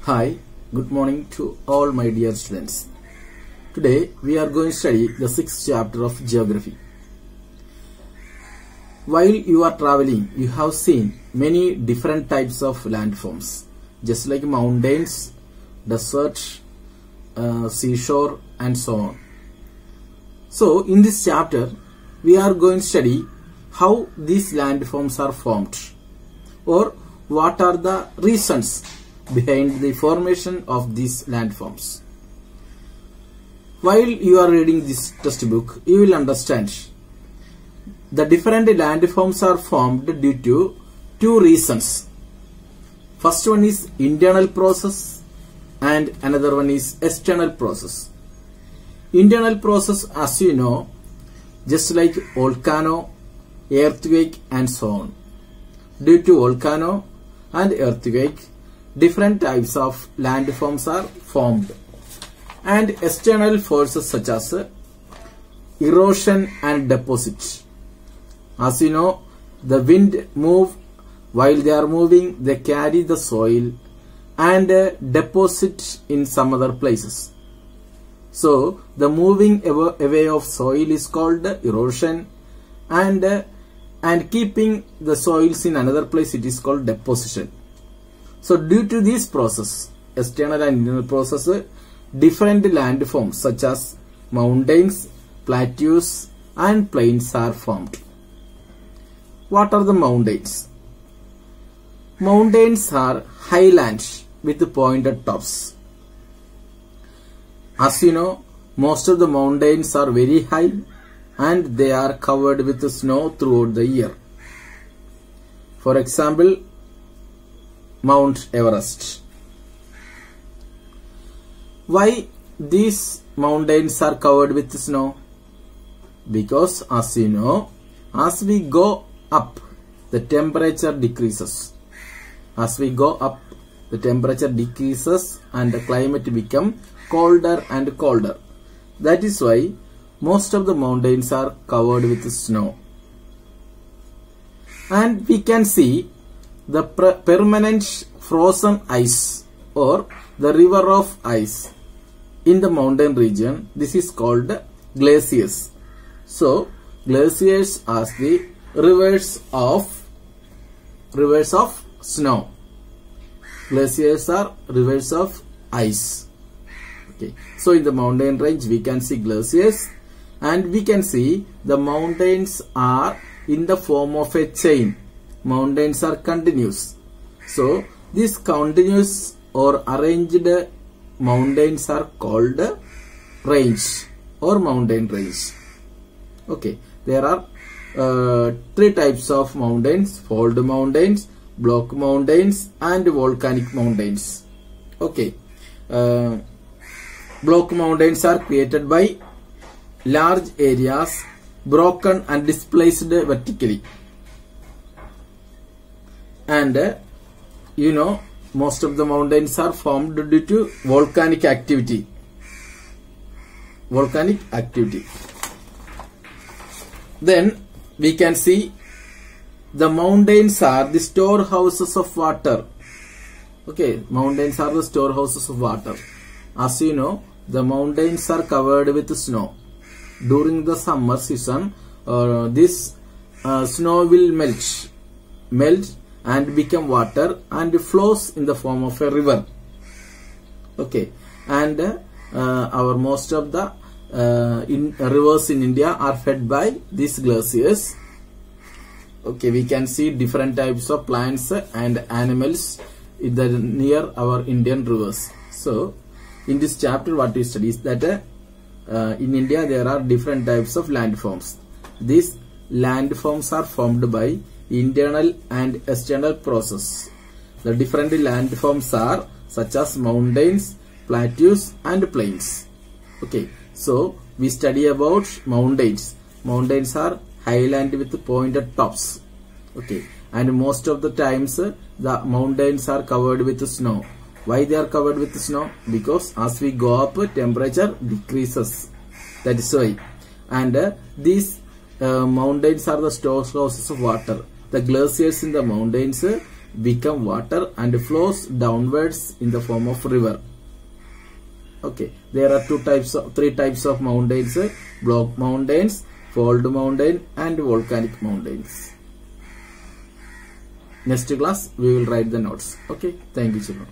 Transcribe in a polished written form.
Hi, good morning to all my dear students. Today we are going to study the 6th chapter of Geography. While you are traveling, you have seen many different types of landforms, just like mountains, desert, seashore and so on. So in this chapter we are going to study how these landforms are formed, or what are the reasons behind the formation of these landforms. While you are reading this textbook, you will understand the different landforms are formed due to two reasons. First one is internal process and another one is external process. Internal process, as you know, just like volcano, earthquake and so on. Due to volcano and earthquake, different types of landforms are formed, and external forces such as erosion and deposit. As you know, the wind move. While they are moving, they carry the soil and deposit in some other places. So the moving away of soil is called erosion, and keeping the soils in another place, it is called deposition. So due to this process, external and internal process, different landforms such as mountains, plateaus and plains are formed. What are the mountains? Mountains are highlands with pointed tops. As you know, most of the mountains are very high and they are covered with snow throughout the year. For example, Mount Everest. Why these mountains are covered with snow? Because as you know, as we go up, the temperature decreases. As we go up, the temperature decreases and the climate becomes colder and colder. That is why most of the mountains are covered with snow. And we can see the permanent frozen ice or the river of ice in the mountain region. This is called glaciers. So glaciers are the rivers of snow. Glaciers are rivers of ice. Okay. So in the mountain range we can see glaciers, and we can see the mountains are in the form of a chain. Mountains are continuous. So these continuous or arranged mountains are called range or mountain range. Okay, there are three types of mountains: fold mountains, block mountains and volcanic mountains. Okay, block mountains are created by large areas broken and displaced vertically. And you know, most of the mountains are formed due to volcanic activity. Then we can see the mountains are the storehouses of water. Okay, mountains are the storehouses of water. As you know, the mountains are covered with snow. During the summer season, this snow will melt and become water and flows in the form of a river. Okay, and most of the rivers in India are fed by these glaciers. Okay, we can see different types of plants and animals near our Indian rivers. So in this chapter what we study is that in India there are different types of landforms. These landforms are formed by internal and external process. The different landforms are such as mountains, plateaus and plains. Okay, so we study about mountains. Mountains are highland with pointed tops. Okay, and most of the times the mountains are covered with snow. Why they are covered with snow? Because as we go up, temperature decreases. That is why. And these mountains are the storehouses of water. The glaciers in the mountains become water and flows downwards in the form of river. Okay, there are three types of mountains: block mountains, fold mountain, and volcanic mountains. Next class we will write the notes. Okay, thank you children.